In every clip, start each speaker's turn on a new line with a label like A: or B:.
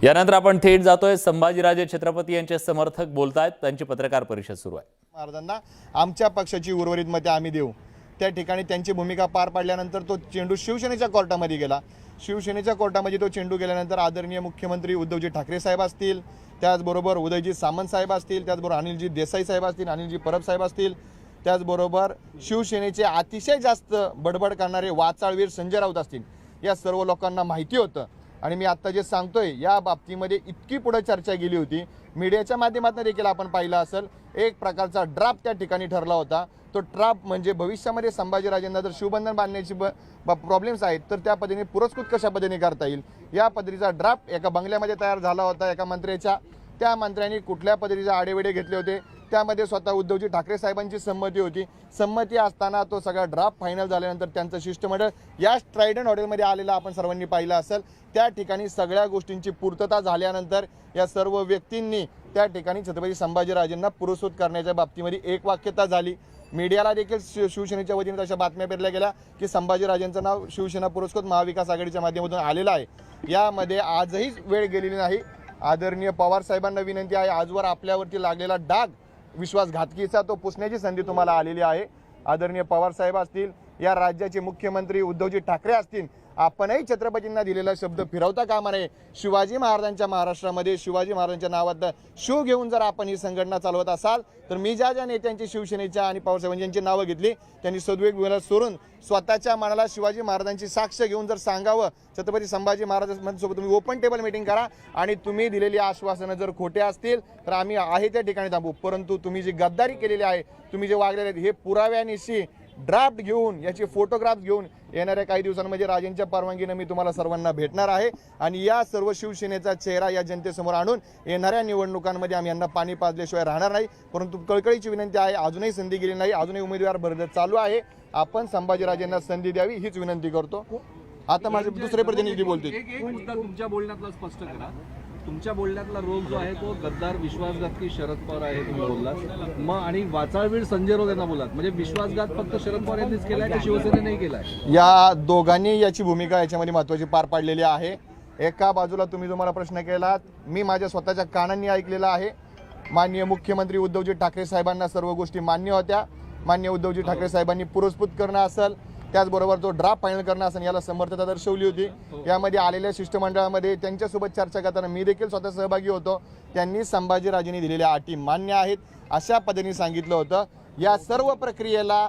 A: यानंतर आपण थेट जातोय संभाजीराजे छत्रपती यांचे समर्थक बोलतायत, त्यांची पत्रकार परिषद सुरू आहे।
B: महाराजांना आमच्या पक्षाची उर्वरित मते आम्ही देऊ। त्या ठिकाणी त्यांची भूमिका पार पाडल्यानंतर तो चेंडू शिवसेनेच्या कोर्टामध्ये गेला। शिवसेनेच्या कोर्टामध्ये तो चेंडू गेल्यानंतर आदरणीय मुख्यमंत्री उद्धवजी ठाकरे साहेब असतील, त्याचबरोबर उदयजी सामंत साहेब असतील, त्याचबरोबर अनिलजी देसाई साहेब असतील, अनिलजी परब साहेब असतील, त्याचबरोबर शिवसेनेचे अतिशय जास्त बडबड करणारे वाचाळवीर संजय राऊत असतील, या सर्व लोकांना माहिती होतं। आणि मी आता जे सांगतोय या बाबतीमध्ये इतकी पुढे चर्चा गेली होती, मीडियाच्या माध्यमातून देखील आपण पाहिलं असेल, एक प्रकारचा ड्राफ्ट त्या ठिकाणी ठरला होता। तो ड्राफ्ट म्हणजे भविष्यामध्ये संभाजीराजेंना जर शिवबंधन बांधण्याची प्रॉब्लेम्स आहेत तर त्या पद्धतीने पुरस्कृत कशा पद्धतीने करता येईल या पद्धतीचा ड्राफ्ट एका बंगल्यामध्ये तयार झाला होता एका मंत्र्याच्या। त्या मंत्र्यांनी कुठल्या पद्धतीचे आडेवेडे घेतले होते, त्यामध्ये स्वतः उद्धवजी ठाकरे साहेबांची संमती होती। संमती असताना तो सगळा ड्राफ्ट फायनल झाल्यानंतर त्यांचं शिष्टमंडळ या ट्रायडंट हॉटेलमध्ये आलेलं आपण सर्वांनी पाहिलं असेल। त्या ठिकाणी सगळ्या गोष्टींची पूर्तता झाल्यानंतर या सर्व व्यक्तींनी त्या ठिकाणी छत्रपती संभाजीराजेंना पुरस्कृत करण्याच्या बाबतीमध्ये एकवाक्यता झाली। मीडियाला देखील शिवसेनेच्या वतीने तशा बातम्या पेरल्या गेल्या की संभाजीराजेंचं नाव शिवसेना पुरस्कृत महाविकास आघाडीच्या माध्यमातून आलेलं आहे। यामध्ये आजही वेळ गेलेली नाही। आदरणीय पवार साहेबांना विनंती आहे, आजवर आपल्यावरती लागलेला डाग विश्वासघातकीचा तो पुसण्याची संधी तुम्हाला आलेली आहे। आदरणीय पवार साहेब असतील, या राज्याचे मुख्यमंत्री उद्धवजी ठाकरे असतील, आपणही छत्रपतींना दिलेला शब्द फिरवता कामा नये। शिवाजी महाराजांच्या महाराष्ट्रामध्ये शिवाजी महाराजांच्या नावात शिव घेऊन जर आपण ही संघटना चालवत असाल तर मी ज्या ज्या नेत्यांची शिवसेनेच्या आणि पवारसाहेबांची यांची नावं घेतली त्यांनी सद्विवेक सोडून स्वतःच्या मनाला शिवाजी महाराजांची साक्ष घेऊन जर सांगावं, छत्रपती संभाजी महाराजांसोबत तुम्ही ओपन टेबल मीटिंग करा आणि तुम्ही दिलेली आश्वासनं जर खोटे असतील तर आम्ही आहे त्या ठिकाणी थांबू। परंतु तुम्ही जी गद्दारी केलेली आहे, तुम्ही जे वागलेले आहेत, हे पुराव्यानिशी ड्राफ्ट घेऊन याची फोटोग्राफ घेऊन येणाऱ्या काही दिवसांमध्ये राजेंच्या परवानगीने मी तुम्हाला सर्वांना भेटणार आहे आणि या सर्व शिवसेनेचा चेहरा या जनतेसमोर आणून येणाऱ्या निवडणुकांमध्ये आम्ही यांना पाणी पाजल्याशिवाय राहणार नाही। परंतु कळकळीची विनंती आहे, अजूनही संधी गेली नाही, अजूनही उमेदवार भरत चालू आहे, आपण संभाजीराजेंना संधी द्यावी हीच विनंती करतो। आता माझे दुसरे प्रतिनिधी बोलतील।
C: तुमच्या बोलण्यातला स्पष्ट करा, तुमच्या बोलण्यातला रोग जो आहे तो गद्दार विश्वासघातकी शरद पवार आहे तुम्ही बोललात मग, आणि वाचाळवीर संजय राऊत यांना बोललात, म्हणजे विश्वासघात फक्त शरद पवार यांनीच केलाय की शिवसेनेने केलाय?
B: या दोघांनी याची भूमिका याच्यामध्ये महत्त्वाची पार पाडलेली आहे। एका बाजूला तुम्ही जो मला प्रश्न केलात, मी माझ्या स्वतःच्या कानांनी ऐकलेला आहे। माननीय मुख्यमंत्री उद्धवजी ठाकरे साहेबांना सर्व गोष्टी मान्य होत्या। माननीय उद्धवजी ठाकरे साहेबांनी पुरस्कृत करणं असेल, त्याचबरोबर तो ड्राफ्ट फायनल करणं असेल, याला समर्थता दर्शवली होती। यामध्ये आलेल्या शिष्टमंडळामध्ये त्यांच्यासोबत चर्चा करताना मी देखील स्वतः सहभागी होतो। त्यांनी संभाजीराजेंनी दिलेल्या अटी मान्य आहेत अशा पद्धतीने सांगितलं होतं। या सर्व प्रक्रियेला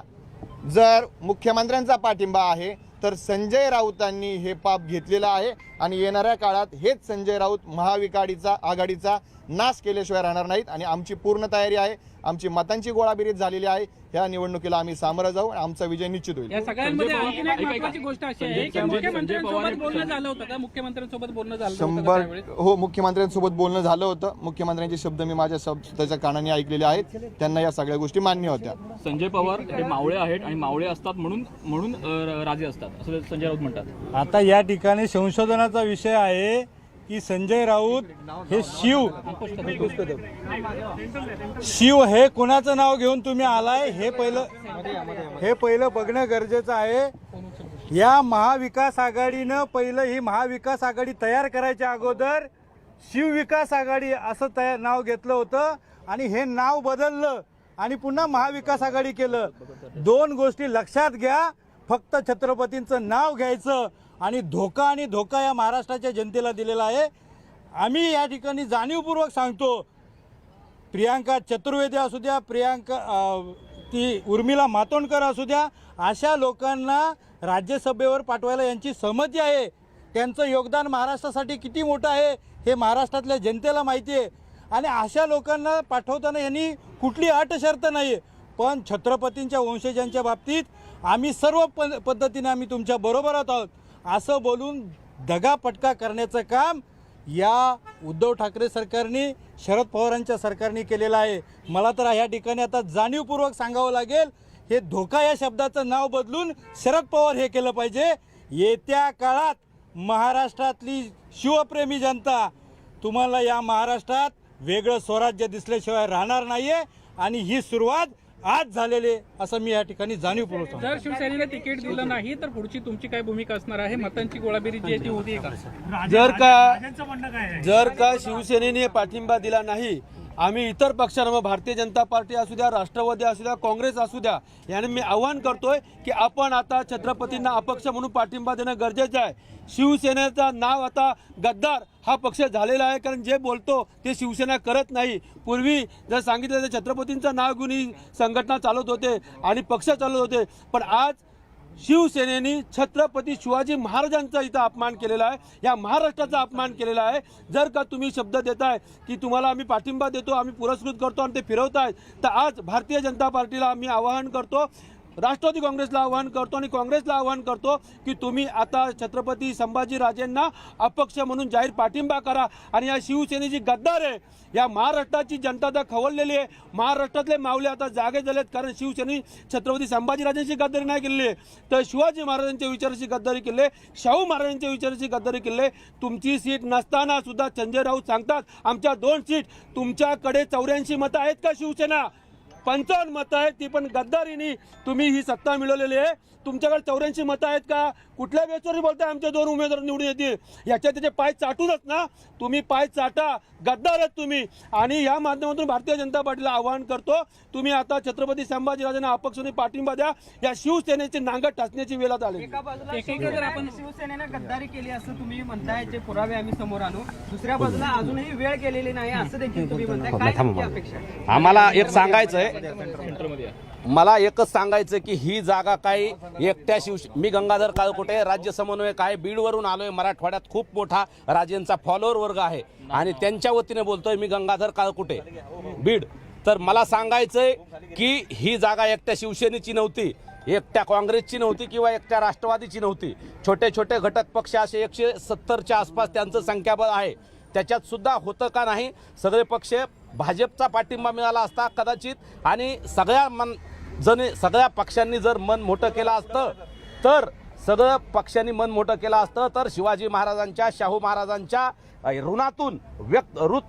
B: जर मुख्यमंत्र्यांचा पाठिंबा आहे तर संजय राऊतांनी हे पाप घेतलेलं आहे आणि येणाऱ्या काळात हेच संजय राऊत महाविकास आघाडीचा नाश केल्याशिवाय राहणार नाहीत आणि आमची पूर्ण तयारी आहे, आमची मतांची गोळाबेरीज झालेली आहे। ह्या निवडणुकीला आम्ही सामोरं जाऊ आणि आमचा विजय निश्चित होईल।
D: या सगळ्यांमध्ये आणखी एक महत्त्वाची गोष्ट अशी आहे की मुख्यमंत्र्यांसोबत बोलणं झालं होतं का? मुख्यमंत्र्यांसोबत बोलणं झालं होतं?
B: हो, मुख्यमंत्र्यांसोबत बोलणं झालं होतं। मुख्यमंत्र्यांचे शब्द मी माझ्या स्वतःच्या कानाने ऐकलेले आहेत, त्यांना या सगळ्या गोष्टी मान्य होत्या।
E: संजय पवार हे मावळे आहेत आणि मावळे असतात म्हणून राजे असतात असं संजय राऊत म्हणतात।
F: आता या ठिकाणी संशोधनाचा विषय आहे की संजय राऊत हे शिव हे कोणाचं नाव घेऊन तुम्ही आलाय हे पहिलं बघणं गरजेचं आहे। या महाविकास आघाडीनं पहिलं ही महाविकास आघाडी तयार करायच्या अगोदर शिवविकास आघाडी असं नाव घेतलं होतं आणि हे नाव बदललं आणि पुन्हा महाविकास आघाडी केलं। दोन गोष्टी लक्षात घ्या, फक्त छत्रपतींचं नाव घ्यायचं आणि धोका या महाराष्ट्राच्या जनतेला दिलेला आहे। आम्ही या ठिकाणी जाणीवपूर्वक सांगतो, प्रियांका चतुर्वेदी असू द्या, ती उर्मिला मातोंडकर असू द्या, अशा लोकांना राज्यसभेवर पाठवायला यांची सहमती आहे। त्यांचं योगदान महाराष्ट्रासाठी किती मोठं आहे हे महाराष्ट्रातल्या जनतेला माहिती आहे आणि अशा लोकांना पाठवताना यांनी कुठली अट शर्त नाही आहे। पण छत्रपतींच्या वंशजांच्या बाबतीत आम्ही सर्व पद्धतीने आम्ही तुमच्या बरोबर आहोत असं बोलून दगापटका करण्याचं काम या उद्धव ठाकरे सरकारने शरद पवारांच्या सरकारने केलेलं आहे। मला तर ह्या ठिकाणी आता जाणीवपूर्वक सांगावं लागेल, हे धोका या शब्दाचं नाव बदलून शरद पवार हे केलं पाहिजे। येत्या काळात महाराष्ट्रातली शिवप्रेमी जनता तुम्हाला या महाराष्ट्रात वेगळं स्वराज्य दिसल्याशिवाय राहणार नाही आहे आणि ही सुरुवात आज झालेले असं मी या ठिकाणी जाणीवपूर्वक सांगतो.
D: जर शिवसेनेने तिकीट दिलं नाही तर पुढची तुमची काय भूमिका असणार आहे? मतांची गोळाबेरी जी आहे ती होती का?
G: जर का शिवसेनेने पाठिंबा दिला नाही, आम्ही इतर पक्षांना भारतीय जनता पार्टी असू द्या, राष्ट्रवादी असू द्या, काँग्रेस असू द्या, याने मी आवाहन करतोय की आपण आता छत्रपतींना अपक्ष म्हणून पाठिंबा देणं गरजेचं आहे. शिवसेनेचं नाव आता गद्दार हा पक्ष झालेला आहे, कारण जे बोलतो ते शिवसेना करत नाही. पूर्वी जर सांगितलं तर छत्रपतींचं नाव घेऊन ही संघटना चालवत होते आणि पक्ष चालवत होते, पण आज शिवसेनेने छत्रपती शिवाजी महाराजांचा इथं अपमान केलेला आहे, या महाराष्ट्राचा अपमान केलेला आहे. जर का तुम्ही शब्द देताय की तुम्हाला आम्ही पाठिंबा देतो, आम्ही पुरस्कृत करतो आणि ते फिरवताय, तर आज भारतीय जनता पार्टीला आम्ही आवाहन करतो, राष्ट्रवादी काँग्रेसला आवाहन करतो आणि काँग्रेसला आवाहन करतो की तुम्ही आता छत्रपती संभाजीराजेंना अपक्ष म्हणून जाहीर पाठिंबा करा. आणि या शिवसेनेची गद्दार आहे, या महाराष्ट्राची जनता तर खवळलेली आहे. महाराष्ट्रातले मावळे आता जागे झालेत, कारण शिवसेने छत्रपती संभाजीराजांची गद्दारी नाही केलेली आहे, तर शिवाजी महाराजांच्या विचाराची गद्दारी केली आहे, शाहू महाराजांच्या विचाराची गद्दारी केली आहे. तुमची सीट नसताना सुद्धा संजय राऊत सांगतात आमच्या 2 सीट, तुमच्याकडे 84 मतं आहेत का? शिवसेना 55 मतं आहेत, ती पण गद्दारीने तुम्ही ही सत्ता मिळवलेली आहे. तुमच्याकडे 84 मतं आहेत का? कुठल्या बेसवर बोलताय आमचे 2 उमेदवार निवडून येतील? याच्या त्याचे पाय चाटूनच ना, तुम्ही पाय चाटा, गद्दार आहेत तुम्ही. आणि या माध्यमातून भारतीय जनता पार्टीला आवाहन करतो, तुम्ही आता छत्रपती संभाजीराजांना अपक्षाने पाठिंबा द्या. या शिवसेनेची नांगट टाचण्याची वेळ आली.
H: एका बाजूला शिवसेनेने गद्दारी केली असं तुम्ही म्हणताय, जे पुरावे आम्ही समोर आणू, दुसऱ्या बाजूला अजूनही वेळ केलेली नाही असं देखील तुम्ही म्हणताय. काय नक्की अपेक्षा आहे?
I: आम्हाला एक सांगायचंय, मला एकच सांगायचं की ही जागा काही एकट्या मी गंगाधर काळकुटे, राज्य समन्वयक आहे, बीडवरून आलोय. मराठवाड्यात खूप मोठा राजेंचा फॉलोअर वर्ग आहे आणि त्यांच्या वतीने बोलतोय मी, गंगाधर काळकुटे, बीड. तर मला सांगायचंय की ही जागा एकट्या शिवसेनेची नव्हती, एकट्या काँग्रेसची नव्हती किंवा एकट्या राष्ट्रवादीची नव्हती. छोटे छोटे घटक पक्ष असे 170च्या आसपास त्यांचं संख्याबळ आहे. त्याच्यात सुद्धा होतं का नाही, सगळे पक्ष भाजपचा पाठिंबा मिळाला असता कदाचित, आणि सगळ्या पक्षांनी जर मन मोठं केलं असतं, तर सगळं पक्षांनी मन मोठं केलं असतं, तर शिवाजी महाराजांच्या, शाहू महाराजांच्या ऋणातून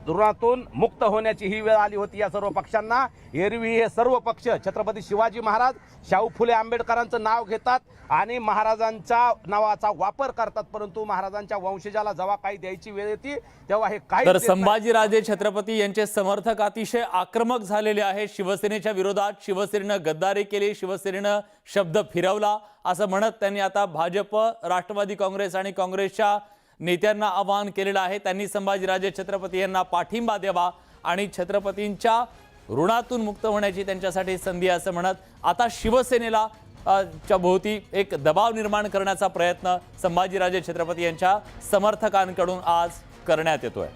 I: ऋणातून मुक्त होण्याची ही वेळ आली होती या सर्व पक्षांना. एरवी हे सर्व पक्ष छत्रपती शिवाजी महाराज, शाहू फुले आंबेडकरांचं नाव घेतात आणि महाराजांच्या नावाचा वापर करतात, परंतु महाराजांच्या वंशजाला जेव्हा काही द्यायची वेळ येते तेव्हा हे काही.
A: तर संभाजीराजे छत्रपती यांचे समर्थक अतिशय आक्रमक झालेले आहेत. शिवसेनेच्या विरोधात शिवसेनेनं गद्दारी केली, शिवसेनेनं शब्द फिरवला असं म्हणत त्यांनी आता भाजप, राष्ट्रवादी काँग्रेस आणि काँग्रेसच्या नेत्यांना आवाहन केलेलं आहे. त्यांनी संभाजीराजे छत्रपती यांना पाठिंबा द्यावा आणि छत्रपतींच्या ऋणातून मुक्त होण्याची त्यांच्यासाठी संधी असं म्हणत आता शिवसेनेला च्या भोवती एक दबाव निर्माण करण्याचा प्रयत्न संभाजीराजे छत्रपती यांच्या समर्थकांकडून आज करण्यात येतोय.